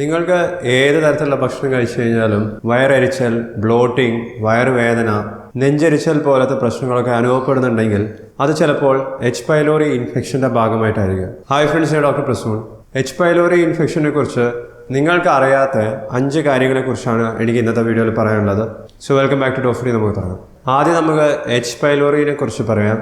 നിങ്ങൾക്ക് ഏത് തരത്തിലുള്ള ഭക്ഷണം കഴിച്ചു കഴിഞ്ഞാലും വയറരിച്ചൽ, ബ്ലോട്ടിംഗ്, വയറുവേദന, നെഞ്ചരിച്ചൽ പോലത്തെ പ്രശ്നങ്ങളൊക്കെ അനുഭവപ്പെടുന്നുണ്ടെങ്കിൽ അത് ചിലപ്പോൾ എച്ച് പൈലോറി ഇൻഫെക്ഷൻ്റെ ഭാഗമായിട്ടായിരിക്കും. ഹായ് ഫ്രണ്ട്സ്, ഞാൻ ഡോക്ടർ പ്രസൂൺ. എച്ച് പൈലോറി ഇൻഫെക്ഷനെ കുറിച്ച് നിങ്ങൾക്ക് അറിയാത്ത 5 കാര്യങ്ങളെക്കുറിച്ചാണ് എനിക്ക് ഇന്നത്തെ വീഡിയോയിൽ പറയാനുള്ളത്. So welcome back to doctor. നമുക്ക് പറയാം. ആദ്യം നമുക്ക് എച്ച് പൈലോറിനെ കുറിച്ച് പറയാം.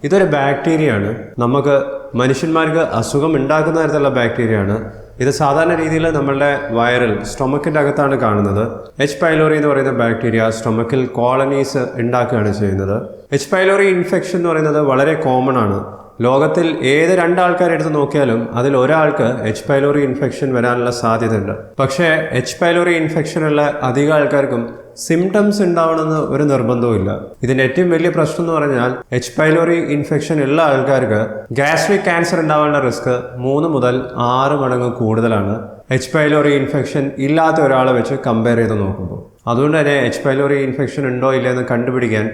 ഇതൊരു ബാക്ടീരിയയാണ്. നമുക്ക് മനുഷ്യന്മാർക്ക് അസുഖം ഉണ്ടാക്കുന്ന തരത്തിലുള്ള ബാക്ടീരിയയാണ്. ഇത് സാധാരണ രീതിയിൽ നമ്മളുടെ വയറിൽ, സ്റ്റൊമക്കിൻ്റെ അകത്താണ് കാണുന്നത്. എച്ച് പൈലോറി എന്ന് പറയുന്ന ബാക്ടീരിയ സ്റ്റൊമക്കിൽ കോളനീസ് ഉണ്ടാക്കുകയാണ് ചെയ്യുന്നത്. എച്ച് പൈലോറി ഇൻഫെക്ഷൻ എന്ന് പറയുന്നത് വളരെ കോമൺ ആണ്. ലോകത്തിൽ ഏത് 2 ആൾക്കാരെ എടുത്ത് നോക്കിയാലും അതിൽ ഒരാൾക്ക് എച്ച് പൈലോറി ഇൻഫെക്ഷൻ വരാനുള്ള സാധ്യതയുണ്ട്. പക്ഷേ എച്ച് പൈലോറി ഇൻഫെക്ഷൻ ഉള്ള അധികം ആൾക്കാർക്കും സിംറ്റംസ് ഉണ്ടാവണമെന്ന് ഒരു നിർബന്ധവും. ഇതിൻ്റെ ഏറ്റവും വലിയ പ്രശ്നം എന്ന് പറഞ്ഞാൽ എച്ച് പൈലോറി ഇൻഫെക്ഷൻ ഉള്ള ആൾക്കാർക്ക് ഗ്യാസ്ട്രിക് ക്യാൻസർ ഉണ്ടാവാനുള്ള റിസ്ക് 3 മുതൽ 6 മടങ്ങ് കൂടുതലാണ് എച്ച് പൈലോറി ഇൻഫെക്ഷൻ ഇല്ലാത്ത ഒരാളെ വെച്ച് കമ്പയർ ചെയ്ത് നോക്കുമ്പോൾ. അതുകൊണ്ട് തന്നെ എച്ച് പൈലോറി ഇൻഫെക്ഷൻ ഉണ്ടോ ഇല്ലയെന്ന് കണ്ടുപിടിക്കാൻ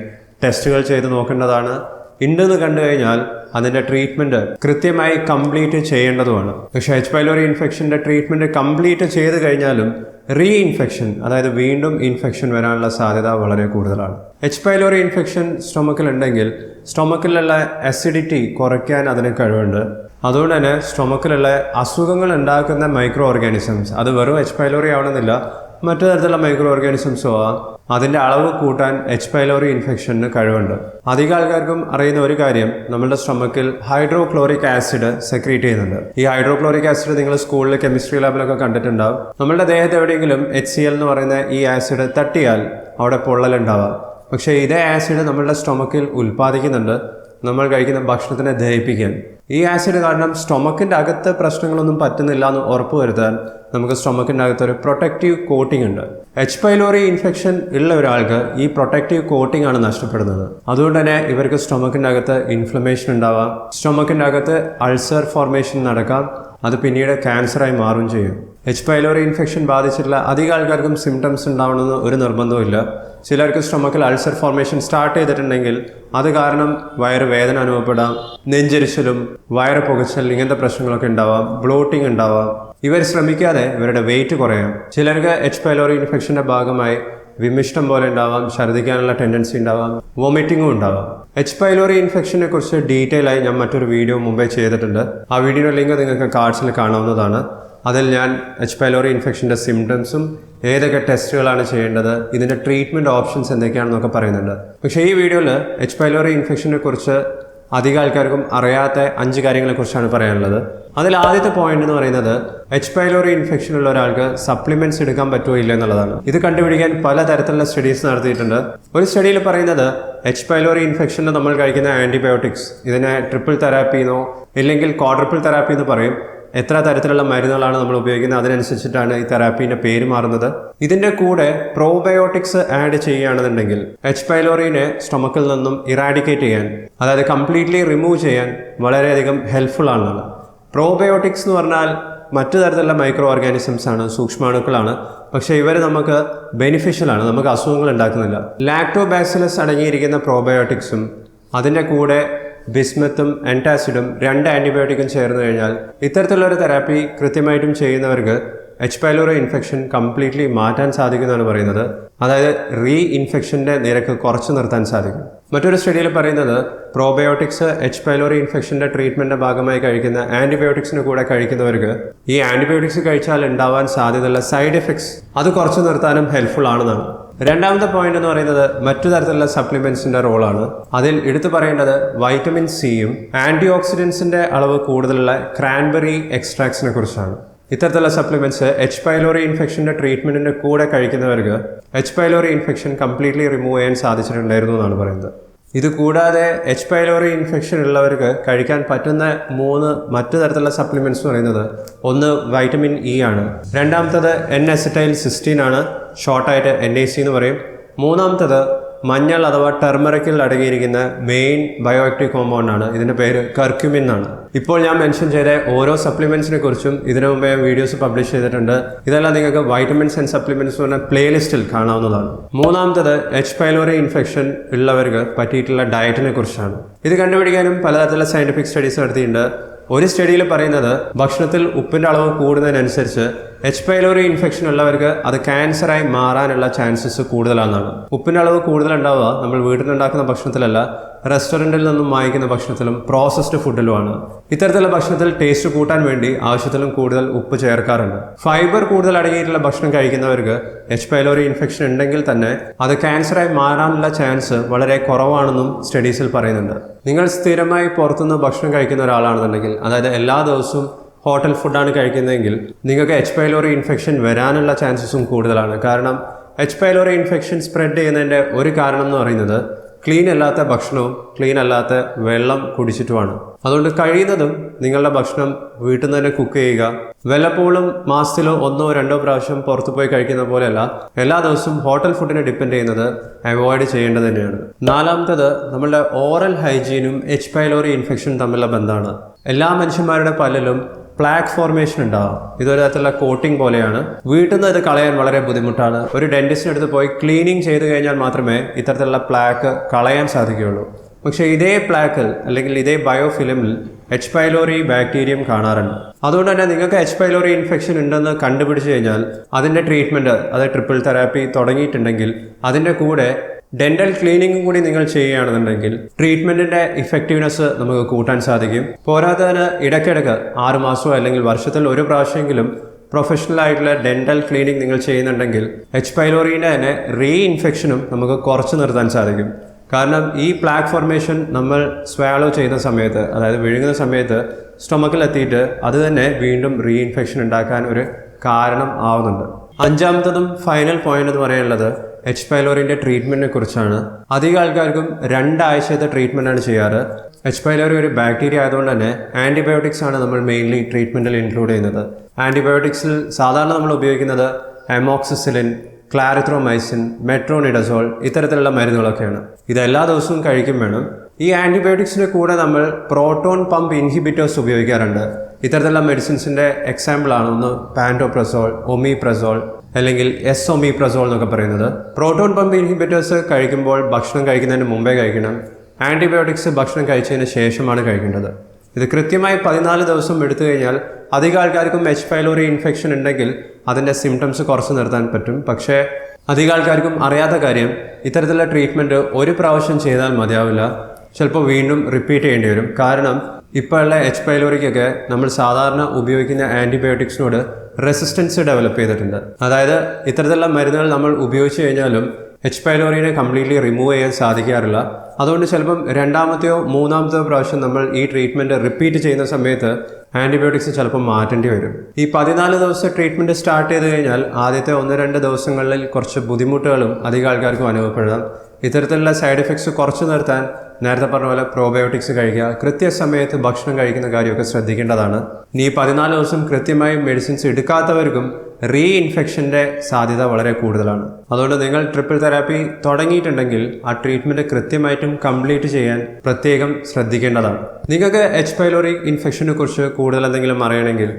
ടെസ്റ്റുകൾ ചെയ്ത് നോക്കേണ്ടതാണ്. ഉണ്ടെന്ന് കണ്ടു കഴിഞ്ഞാൽ അതിൻ്റെ ട്രീറ്റ്മെൻറ്റ് കൃത്യമായി കംപ്ലീറ്റ് ചെയ്യേണ്ടതുമാണ്. പക്ഷേ എച്ച് പൈലോറി ഇൻഫെക്ഷൻ്റെ ട്രീറ്റ്മെൻറ്റ് കംപ്ലീറ്റ് ചെയ്ത് കഴിഞ്ഞാലും ഇൻഫെക്ഷൻ, അതായത് വീണ്ടും ഇൻഫെക്ഷൻ വരാനുള്ള സാധ്യത വളരെ കൂടുതലാണ്. എച്ച് പൈലോറി ഇൻഫെക്ഷൻ സ്റ്റൊമക്കിലുണ്ടെങ്കിൽ സ്റ്റൊമക്കിലുള്ള അസിഡിറ്റി കുറയ്ക്കാൻ അതിന് കഴിവുണ്ട്. അതുകൊണ്ട് തന്നെ സ്റ്റൊമക്കിലുള്ള അസുഖങ്ങൾ ഉണ്ടാക്കുന്ന മൈക്രോ ഓർഗാനിസംസ്, അത് വെറും എച്ച് പൈലോറി ആവണമെന്നില്ല, മറ്റു തരത്തിലുള്ള മൈക്രോ ഓർഗാനിസംസോ അതിൻ്റെ അളവ് കൂട്ടാൻ എച്ച് പൈലോറി ഇൻഫെക്ഷന് കഴിവുണ്ട്. അധികം ആൾക്കാർക്കും അറിയുന്ന ഒരു കാര്യം, നമ്മളുടെ സ്റ്റൊമക്കിൽ ഹൈഡ്രോക്ലോറിക് ആസിഡ് സെക്രീറ്റ് ചെയ്യുന്നുണ്ട്. ഈ ഹൈഡ്രോക്ലോറിക് ആസിഡ് നിങ്ങൾ സ്കൂളിൽ കെമിസ്ട്രി ലാബിലൊക്കെ കണ്ടിട്ടുണ്ടാവും. നമ്മളുടെ ദേഹത്ത് എവിടെയെങ്കിലും HCl എന്ന് പറയുന്ന ഈ ആസിഡ് തട്ടിയാൽ അവിടെ പൊള്ളലുണ്ടാവാം. പക്ഷേ ഇതേ ആസിഡ് നമ്മളുടെ സ്റ്റൊമക്കിൽ ഉൽപ്പാദിക്കുന്നുണ്ട് നമ്മൾ കഴിക്കുന്ന ഭക്ഷണത്തിനെ ദഹിപ്പിക്കാൻ. ഈ ആസിഡ് കാരണം സ്റ്റൊമക്കിൻ്റെ അകത്ത് പ്രശ്നങ്ങളൊന്നും പറ്റുന്നില്ല എന്ന് ഉറപ്പുവരുത്താൻ നമുക്ക് സ്റ്റൊമക്കിൻ്റെ അകത്തൊരു പ്രൊട്ടക്റ്റീവ് കോട്ടിംഗ് ഉണ്ട്. എച്ച് പൈലോറി ഇൻഫെക്ഷൻ ഉള്ള ഒരാൾക്ക് ഈ പ്രൊട്ടക്റ്റീവ് കോട്ടിംഗ് ആണ് നഷ്ടപ്പെടുന്നത്. അതുകൊണ്ട് തന്നെ ഇവർക്ക് സ്റ്റൊമക്കിൻ്റെ അകത്ത് ഇൻഫ്ലമേഷൻ ഉണ്ടാവാം, സ്റ്റൊമക്കിൻ്റെ അകത്ത് അൾസർ ഫോർമേഷൻ നടക്കാം, അത് പിന്നീട് ക്യാൻസറായി മാറുകയും ചെയ്യും. എച്ച് പൈലോറി ഇൻഫെക്ഷൻ ബാധിച്ചിട്ടുള്ള അധികം ആൾക്കാർക്കും സിംറ്റംസ് ഉണ്ടാവണമെന്ന് ഒരു നിർബന്ധവും. ചിലർക്ക് സ്റ്റൊമക്കിൽ അൾസർ ഫോർമേഷൻ സ്റ്റാർട്ട് ചെയ്തിട്ടുണ്ടെങ്കിൽ അത് കാരണം വയറുവേദന അനുഭവപ്പെടാം, നെഞ്ചരിച്ചിലും വയറ് പുകച്ചൽ ഇങ്ങനത്തെ പ്രശ്നങ്ങളൊക്കെ ഉണ്ടാവാം, ബ്ലോട്ടിംഗ് ഉണ്ടാവാം. ഇവർ ശ്രമിക്കാതെ ഇവരുടെ വെയിറ്റ് കുറയാം. ചിലർക്ക് എച്ച് പൈലോറി ഇൻഫെക്ഷൻ്റെ ഭാഗമായി വിമിഷ്ടം പോലെ ഉണ്ടാവാം, ഛർദ്ദിക്കാനുള്ള ടെൻഡൻസി ഉണ്ടാവാം, വോമിറ്റിങ്ങും ഉണ്ടാവാം. എച്ച് പൈലോറി ഇൻഫെക്ഷനെ കുറിച്ച് ഡീറ്റെയിൽ ആയി ഞാൻ മറ്റൊരു വീഡിയോ മുമ്പേ ചെയ്തിട്ടുണ്ട്. ആ വീഡിയോയുടെ ലിങ്ക് നിങ്ങൾക്ക് കാർഡ്സിൽ കാണാവുന്നതാണ്. അതിൽ ഞാൻ എച്ച് പൈലോറി ഇൻഫെക്ഷൻ്റെ സിംറ്റംസും ഏതൊക്കെ ടെസ്റ്റുകളാണ് ചെയ്യേണ്ടത്, ഇതിൻ്റെ ട്രീറ്റ്മെൻറ്റ് ഓപ്ഷൻസ് എന്തൊക്കെയാണെന്നൊക്കെ പറയുന്നുണ്ട്. പക്ഷേ ഈ വീഡിയോയിൽ എച്ച് പൈലോറി ഇൻഫെക്ഷനെ കുറിച്ച് അധികം ആൾക്കാർക്കും അറിയാത്ത 5 കാര്യങ്ങളെക്കുറിച്ചാണ് പറയാനുള്ളത്. അതിൽ ആദ്യത്തെ പോയിന്റ് എന്ന് പറയുന്നത് എച്ച് പൈലോറി ഇൻഫെക്ഷൻ ഉള്ള ഒരാൾക്ക് സപ്ലിമെന്റ്സ് എടുക്കാൻ പറ്റുമോ ഇല്ല എന്നുള്ളതാണ്. ഇത് കണ്ടുപിടിക്കാൻ പലതരത്തിലുള്ള സ്റ്റഡീസ് നടത്തിയിട്ടുണ്ട്. ഒരു സ്റ്റഡിയിൽ പറയുന്നത് എച്ച് പൈലോറി ഇൻഫെക്ഷനിൽ നമ്മൾ കഴിക്കുന്ന ആൻറ്റിബയോട്ടിക്സ്, ഇതിനെ ട്രിപ്പിൾ തെറാപ്പി എന്നോ ഇല്ലെങ്കിൽ ക്വാഡ്രിപ്പിൾ തെറാപ്പി എന്ന് പറയും. എത്ര തരത്തിലുള്ള മരുന്നുകളാണ് നമ്മൾ ഉപയോഗിക്കുന്നത് അതിനനുസരിച്ചിട്ടാണ് ഈ തെറാപ്പീൻ്റെ പേര് മാറുന്നത്. ഇതിൻ്റെ കൂടെ പ്രോബയോട്ടിക്സ് ആഡ് ചെയ്യുകയാണെന്നുണ്ടെങ്കിൽ എച്ച് പൈലോറിനെ സ്റ്റൊമക്കിൽ നിന്നും ഇറാഡിക്കേറ്റ് ചെയ്യാൻ, അതായത് കംപ്ലീറ്റ്ലി റിമൂവ് ചെയ്യാൻ വളരെയധികം ഹെൽപ്ഫുൾ ആണെന്നാണ്. പ്രോബയോട്ടിക്സ് എന്ന് പറഞ്ഞാൽ മറ്റു തരത്തിലുള്ള മൈക്രോ ഓർഗാനിസംസ് ആണ്, സൂക്ഷ്മാണുക്കളാണ്. പക്ഷേ ഇവർ നമുക്ക് ബെനിഫിഷ്യലാണ്, നമുക്ക് അസുഖങ്ങൾ ഉണ്ടാക്കുന്നില്ല. ലാക്ടോബാസിലസ് അടങ്ങിയിരിക്കുന്ന പ്രോബയോട്ടിക്സും അതിൻ്റെ കൂടെ ബിസ്മത്തും ആൻറ്റാസിഡും 2 ആൻറ്റിബയോട്ടിക്കും ചേർന്ന് കഴിഞ്ഞാൽ ഇത്തരത്തിലുള്ളൊരു തെറാപ്പി കൃത്യമായിട്ടും ചെയ്യുന്നവർക്ക് എച്ച് പൈലോറി ഇൻഫെക്ഷൻ കംപ്ലീറ്റ്ലി മാറ്റാൻ സാധിക്കുമെന്നാണ് പറയുന്നത്. അതായത് ഇൻഫെക്ഷൻ്റെ നിരക്ക് കുറച്ച് നിർത്താൻ സാധിക്കും. മറ്റൊരു സ്റ്റഡിയിൽ പറയുന്നത് പ്രോബയോട്ടിക്സ് എച്ച് പൈലോറി ഇൻഫെക്ഷൻ്റെ ട്രീറ്റ്മെൻറ്റിൻ്റെ ഭാഗമായി കഴിക്കുന്ന ആൻറ്റിബയോട്ടിക്സിന് കൂടെ കഴിക്കുന്നവർക്ക് ഈ ആൻറ്റിബയോട്ടിക്സ് കഴിച്ചാൽ ഉണ്ടാവാൻ സാധ്യതയുള്ള സൈഡ് എഫക്ട്സ് അത് കുറച്ച് നിർത്താനും ഹെൽപ്ഫുൾ ആണെന്നാണ്. രണ്ടാമത്തെ പോയിന്റ് എന്ന് പറയുന്നത് മറ്റു തരത്തിലുള്ള സപ്ലിമെന്റ്സിന്റെ റോളാണ്. അതിൽ എടുത്തു പറയേണ്ടത് വൈറ്റമിൻ സിയും ആന്റി ഓക്സിഡൻസിന്റെ അളവ് കൂടുതലുള്ള ക്രാൻബെറി എക്സ്ട്രാക്ട്സിനെ കുറിച്ചാണ്. ഇത്തരത്തിലുള്ള സപ്ലിമെന്റ്സ് എച്ച് പൈലോറി ഇൻഫെക്ഷന്റെ ട്രീറ്റ്മെന്റിന്റെ കൂടെ കഴിക്കുന്നവർക്ക് H pylori infection completely remove ചെയ്യാൻ സാധിച്ചിട്ടുണ്ടായിരുന്നു എന്നാണ് പറയുന്നത്. ഇത് കൂടാതെ എച്ച് പൈലോറി ഇൻഫെക്ഷൻ ഉള്ളവർക്ക് കഴിക്കാൻ പറ്റുന്ന 3 മറ്റു തരത്തിലുള്ള സപ്ലിമെന്റ്സ് എന്ന് പറയുന്നത് ഒന്ന് വൈറ്റമിൻ ഇ ആണ്, രണ്ടാമത്തത് N-അസറ്റൈൽ സിസ്റ്റീൻ ആണ്, ഷോർട്ടായിട്ട് NAC എന്ന് പറയും. മൂന്നാമത്തത് മഞ്ഞൾ അഥവാ ടെർമറിക്കിൽ അടങ്ങിയിരിക്കുന്ന മെയിൻ ബയോആക്റ്റീവ് കോമ്പൗണ്ട് ആണ്. ഇതിൻ്റെ പേര് കർക്യുമിൻ ആണ്. ഇപ്പോൾ ഞാൻ മെൻഷൻ ചെയ്ത ഓരോ സപ്ലിമെന്റ്സിനെ കുറിച്ചും ഇതിനു മുമ്പേ വീഡിയോസ് പബ്ലിഷ് ചെയ്തിട്ടുണ്ട്. ഇതെല്ലാം നിങ്ങൾക്ക് വൈറ്റമിൻസ് ആൻഡ് സപ്ലിമെന്റ്സ് പറഞ്ഞ പ്ലേലിസ്റ്റിൽ കാണാവുന്നതാണ്. മൂന്നാമത്തത് എച്ച് പൈലോറി ഇൻഫെക്ഷൻ ഉള്ളവർക്ക് പറ്റിയിട്ടുള്ള ഡയറ്റിനെ കുറിച്ചാണ്. ഇത് കണ്ടുപിടിക്കാനും പലതരത്തിലുള്ള സയന്റിഫിക് സ്റ്റഡീസ് നടത്തിയിട്ടുണ്ട്. ഒരു സ്റ്റഡിയിൽ പറയുന്നത് ഭക്ഷണത്തിൽ ഉപ്പിൻ്റെ അളവ് കൂടുന്നതിനനുസരിച്ച് എച്ച് പൈലോറി ഇൻഫെക്ഷൻ ഉള്ളവർക്ക് അത് ക്യാൻസറായി മാറാനുള്ള ചാൻസസ് കൂടുതലാണെന്നാണ്. ഉപ്പിൻ്റെ അളവ് കൂടുതലുണ്ടാവുക നമ്മൾ വീട്ടിലുണ്ടാക്കുന്ന ഭക്ഷണത്തിലല്ല, റെസ്റ്റോറൻറ്റിൽ നിന്നും വാങ്ങിക്കുന്ന ഭക്ഷണത്തിലും പ്രോസസ്ഡ് ഫുഡിലുമാണ്. ഇത്തരത്തിലുള്ള ഭക്ഷണത്തിൽ ടേസ്റ്റ് കൂട്ടാൻ വേണ്ടി ആവശ്യത്തിലും കൂടുതൽ ഉപ്പ് ചേർക്കാറുണ്ട്. ഫൈബർ കൂടുതൽ അടങ്ങിയിട്ടുള്ള ഭക്ഷണം കഴിക്കുന്നവർക്ക് എച്ച് പൈലോറി ഇൻഫെക്ഷൻ ഉണ്ടെങ്കിൽ തന്നെ അത് ക്യാൻസറായി മാറാനുള്ള ചാൻസ് വളരെ കുറവാണെന്നും സ്റ്റഡീസിൽ പറയുന്നുണ്ട്. നിങ്ങൾ സ്ഥിരമായി പുറത്തുനിന്ന് ഭക്ഷണം കഴിക്കുന്ന ഒരാളാണെന്നുണ്ടെങ്കിൽ, അതായത് എല്ലാ ദിവസവും ഹോട്ടൽ ഫുഡാണ് കഴിക്കുന്നതെങ്കിൽ നിങ്ങൾക്ക് എച്ച് പൈലോറി ഇൻഫെക്ഷൻ വരാനുള്ള ചാൻസസും കൂടുതലാണ്. കാരണം എച്ച് പൈലോറി ഇൻഫെക്ഷൻ സ്പ്രെഡ് ചെയ്യുന്നതിൻ്റെ ഒരു കാരണം എന്ന് പറയുന്നത് ക്ലീൻ അല്ലാത്ത ഭക്ഷണവും ക്ലീൻ അല്ലാത്ത വെള്ളം കുടിച്ചിട്ടുമാണ്. അതുകൊണ്ട് കഴിയുന്നതും നിങ്ങളുടെ ഭക്ഷണം വീട്ടിൽ നിന്ന് തന്നെ കുക്ക് ചെയ്യുക. വല്ലപ്പോഴും മാസത്തിലോ 1-2 പ്രാവശ്യം പുറത്തു പോയി കഴിക്കുന്ന പോലെയല്ല, എല്ലാ ദിവസവും ഹോട്ടൽ ഫുഡിനെ ഡിപ്പെൻഡ് ചെയ്യുന്നത് അവോയ്ഡ് ചെയ്യേണ്ടത് തന്നെയാണ്. നാലാമത്തേത്, നമ്മളുടെ ഓറൽ ഹൈജീനും എച്ച് പൈലോറി ഇൻഫെക്ഷനും തമ്മിലുള്ള ബന്ധമാണ്. എല്ലാ മനുഷ്യന്മാരുടെ പല്ലിലും പ്ലാക്ക് ഫോർമേഷൻ ഉണ്ടാവും. ഇതൊരു തരത്തിലുള്ള കോട്ടിംഗ് പോലെയാണ്. വീട്ടിൽ നിന്ന് ഇത് കളയാൻ വളരെ ബുദ്ധിമുട്ടാണ്. ഒരു ഡെന്റിസ്റ്റിൻ്റെ അടുത്ത് പോയി ക്ലീനിങ് ചെയ്ത് കഴിഞ്ഞാൽ മാത്രമേ ഇത്തരത്തിലുള്ള പ്ലാക്ക് കളയാൻ സാധിക്കുകയുള്ളൂ. പക്ഷേ ഇതേ പ്ലാക്കിൽ അല്ലെങ്കിൽ ഇതേ ബയോഫിലിമിൽ എച്ച് പൈലോറി ബാക്ടീരിയം കാണാറുണ്ട്. അതുകൊണ്ട് തന്നെ നിങ്ങൾക്ക് എച്ച് പൈലോറി ഇൻഫെക്ഷൻ ഉണ്ടെന്ന് കണ്ടുപിടിച്ച് കഴിഞ്ഞാൽ അതിൻ്റെ ട്രീറ്റ്മെൻറ്റ്, അതായത് ട്രിപ്പിൾ തെറാപ്പി തുടങ്ങിയിട്ടുണ്ടെങ്കിൽ അതിൻ്റെ കൂടെ ഡെന്റൽ ക്ലീനിങ്ങും കൂടി നിങ്ങൾ ചെയ്യുകയാണെന്നുണ്ടെങ്കിൽ ട്രീറ്റ്മെന്റിന്റെ ഇഫക്റ്റീവ്നെസ് നമുക്ക് കൂട്ടാൻ സാധിക്കും. പോരാത്തതിന് ഇടയ്ക്കിടയ്ക്ക് 6 മാസമോ അല്ലെങ്കിൽ വർഷത്തിൽ 1 പ്രാവശ്യമെങ്കിലും പ്രൊഫഷണൽ ആയിട്ടുള്ള ഡെന്റൽ ക്ലീനിങ് നിങ്ങൾ ചെയ്യുന്നുണ്ടെങ്കിൽ എച്ച് പൈലോറിയുടെ തന്നെ റീഇൻഫെക്ഷനും നമുക്ക് കുറച്ച് നിർത്താൻ സാധിക്കും. കാരണം ഈ പ്ലാക്ക് ഫോർമേഷൻ നമ്മൾ സ്വാലോ ചെയ്യുന്ന സമയത്ത്, അതായത് വിഴുങ്ങുന്ന സമയത്ത് സ്റ്റൊമക്കിലെത്തിയിട്ട് അത് തന്നെ വീണ്ടും റീഇൻഫെക്ഷൻ ഉണ്ടാക്കാൻ ഒരു കാരണം ആവുന്നുണ്ട്. അഞ്ചാമത്തതും ഫൈനൽ പോയിന്റ് എന്ന് പറയാനുള്ളത് എച്ച് പൈലോറിൻ്റെ ട്രീറ്റ്മെൻറ്റിനെ കുറിച്ചാണ്. അധികം ആൾക്കാർക്കും 2 ആഴ്ചത്തെ ട്രീറ്റ്മെൻറ്റാണ് ചെയ്യാറ്. എച്ച് പൈലോറി ഒരു ബാക്ടീരിയ ആയതുകൊണ്ട് തന്നെ ആൻറ്റിബയോട്ടിക്സ് ആണ് നമ്മൾ മെയിൻലി ട്രീറ്റ്മെൻറ്റിൽ ഇൻക്ലൂഡ് ചെയ്യുന്നത്. ആൻറ്റിബയോട്ടിക്സിൽ സാധാരണ നമ്മൾ ഉപയോഗിക്കുന്നത് അമോക്സിസിലിൻ, ക്ലാരിത്രോമൈസിൻ, മെട്രോണിഡസോൾ ഇത്തരത്തിലുള്ള മരുന്നുകളൊക്കെയാണ്. ഇത് എല്ലാ ദിവസവും കഴിക്കും വേണം. ഈ ആൻറ്റിബയോട്ടിക്സിൻ്റെ കൂടെ നമ്മൾ പ്രോട്ടോൺ പമ്പ് ഇൻഹിബിറ്റേഴ്സ് ഉപയോഗിക്കാറുണ്ട്. ഇത്തരത്തിലുള്ള മെഡിസിൻസിൻ്റെ എക്സാമ്പിളാണ് ഒന്ന് പാൻറ്റോപ്രസോൾ, ഒമിപ്രസോൾ അല്ലെങ്കിൽ എസ്ഒമിപ്രസോൾ എന്നൊക്കെ പറയുന്നത്. പ്രോട്ടോൺ പമ്പ് ഇൻഹിബിറ്റേഴ്സ് കഴിക്കുമ്പോൾ ഭക്ഷണം കഴിക്കുന്നതിന് മുമ്പേ കഴിക്കണം. ആൻറ്റിബയോട്ടിക്സ് ഭക്ഷണം കഴിച്ചതിന് ശേഷമാണ് കഴിക്കേണ്ടത്. ഇത് കൃത്യമായി 14 ദിവസം എടുത്തു കഴിഞ്ഞാൽ അധികം ആൾക്കാർക്കും എച്ച് പൈലോറി ഇൻഫെക്ഷൻ ഉണ്ടെങ്കിൽ അതിൻ്റെ സിംറ്റംസ് കുറച്ച് നിർത്താൻ പറ്റും. പക്ഷേ അധികം ആൾക്കാർക്കും അറിയാത്ത കാര്യം, ഇത്തരത്തിലുള്ള ട്രീറ്റ്മെൻറ്റ് 1 പ്രാവശ്യം ചെയ്താൽ മതിയാവില്ല, ചിലപ്പോൾ വീണ്ടും റിപ്പീറ്റ് ചെയ്യേണ്ടി വരും. കാരണം ഇപ്പോഴുള്ള എച്ച് പൈലോറിക്കൊക്കെ നമ്മൾ സാധാരണ ഉപയോഗിക്കുന്ന ആൻറ്റിബയോട്ടിക്സിനോട് റെസിസ്റ്റൻസ് ഡെവലപ്പ് ചെയ്തിട്ടുണ്ട്. അതായത് ഇത്തരത്തിലുള്ള മരുന്നുകൾ നമ്മൾ ഉപയോഗിച്ച് കഴിഞ്ഞാലും എച്ച് പൈലോറിനെ കംപ്ലീറ്റ്ലി റിമൂവ് ചെയ്യാൻ സാധിക്കാറില്ല. അതുകൊണ്ട് ചിലപ്പം 2ാമത്തെയോ 3ാമത്തെയോ പ്രാവശ്യം നമ്മൾ ഈ ട്രീറ്റ്മെൻറ്റ് റിപ്പീറ്റ് ചെയ്യുന്ന സമയത്ത് ആൻറ്റിബയോട്ടിക്സ് ചിലപ്പോൾ മാറ്റേണ്ടി വരും. ഈ 14 ദിവസത്തെ ട്രീറ്റ്മെൻറ്റ് സ്റ്റാർട്ട് ചെയ്ത് കഴിഞ്ഞാൽ ആദ്യത്തെ 1-2 ദിവസങ്ങളിൽ കുറച്ച് ബുദ്ധിമുട്ടുകളും അധികം ആൾക്കാർക്കും അനുഭവപ്പെടാം. ഇത്തരത്തിലുള്ള സൈഡ് എഫക്ട്സ് കുറച്ച് നിർത്താൻ നേരത്തെ പറഞ്ഞ പോലെ പ്രോബയോട്ടിക്സ് കഴിക്കുക, കൃത്യസമയത്ത് ഭക്ഷണം കഴിക്കുന്ന കാര്യമൊക്കെ ശ്രദ്ധിക്കേണ്ടതാണ്. ഇനി 14 ദിവസം കൃത്യമായി മെഡിസിൻസ് എടുക്കാത്തവർക്കും റീഇൻഫെക്ഷൻ്റെ സാധ്യത വളരെ കൂടുതലാണ്. അതുകൊണ്ട് നിങ്ങൾ ട്രിപ്പിൾ തെറാപ്പി തുടങ്ങിയിട്ടുണ്ടെങ്കിൽ ആ ട്രീറ്റ്മെൻറ്റ് കൃത്യമായിട്ടും കംപ്ലീറ്റ് ചെയ്യാൻ പ്രത്യേകം ശ്രദ്ധിക്കേണ്ടതാണ്. നിങ്ങൾക്ക് എച്ച് പൈലോറി ഇൻഫെക്ഷനെ കുറിച്ച് കൂടുതൽ എന്തെങ്കിലും അറിയണമെങ്കിൽ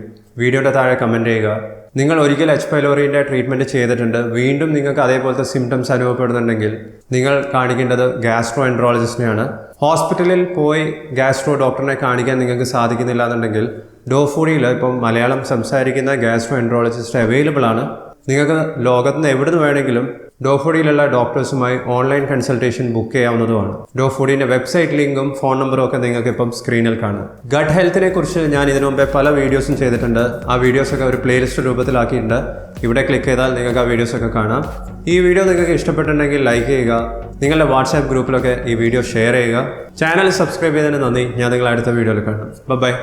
വീഡിയോയുടെ താഴെ കമൻറ്റ് ചെയ്യുക. നിങ്ങൾ ഒരിക്കൽ എച്ച് പൈലോറിൻ്റെ ട്രീറ്റ്മെൻറ്റ് ചെയ്തിട്ടുണ്ട്, വീണ്ടും നിങ്ങൾക്ക് അതേപോലത്തെ സിംറ്റംസ് അനുഭവപ്പെടുന്നുണ്ടെങ്കിൽ നിങ്ങൾ കാണിക്കേണ്ടത് ഗാസ്ട്രോ എൻട്രോളജിസ്റ്റിനെയാണ്. ഹോസ്പിറ്റലിൽ പോയി ഗാസ്ട്രോ ഡോക്ടറിനെ കാണിക്കാൻ നിങ്ങൾക്ക് സാധിക്കുന്നില്ല എന്നുണ്ടെങ്കിൽ ഡോഫൂഡിയിൽ ഇപ്പം മലയാളം സംസാരിക്കുന്ന ഗാസ്ട്രോ എൻട്രോളജിസ്റ്റ് അവൈലബിൾ ആണ്. നിങ്ങൾക്ക് ലോകത്തുനിന്ന് എവിടെ നിന്ന് വേണമെങ്കിലും ഡോഫൂഡിയിലുള്ള ഡോക്ടേഴ്സുമായി ഓൺലൈൻ കൺസൾട്ടേഷൻ ബുക്ക് ചെയ്യാവുന്നതുമാണ്. ഡോഫൂഡിൻ്റെ വെബ്സൈറ്റ് ലിങ്കും ഫോൺ നമ്പറും ഒക്കെ നിങ്ങൾക്ക് ഇപ്പം സ്ക്രീനിൽ കാണാം. ഗട്ട് ഹെൽത്തിനെ കുറിച്ച് ഞാൻ ഇതിനു മുമ്പേ പല വീഡിയോസും ചെയ്തിട്ടുണ്ട്. ആ വീഡിയോസൊക്കെ ഒരു പ്ലേലിസ്റ്റ് രൂപത്തിലാക്കിയിട്ടുണ്ട്. ഇവിടെ ക്ലിക്ക് ചെയ്താൽ നിങ്ങൾക്ക് ആ വീഡിയോസൊക്കെ കാണാം. ഈ വീഡിയോ നിങ്ങൾക്ക് ഇഷ്ടപ്പെട്ടിട്ടുണ്ടെങ്കിൽ ലൈക്ക് ചെയ്യുക. നിങ്ങളുടെ വാട്സാപ്പ് ഗ്രൂപ്പിലൊക്കെ ഈ വീഡിയോ ഷെയർ ചെയ്യുക. ചാനൽ സബ്സ്ക്രൈബ് ചെയ്തതിന് നന്ദി. ഞാൻ നിങ്ങളെ അടുത്ത വീഡിയോയിൽ കാണാം. ബൈ.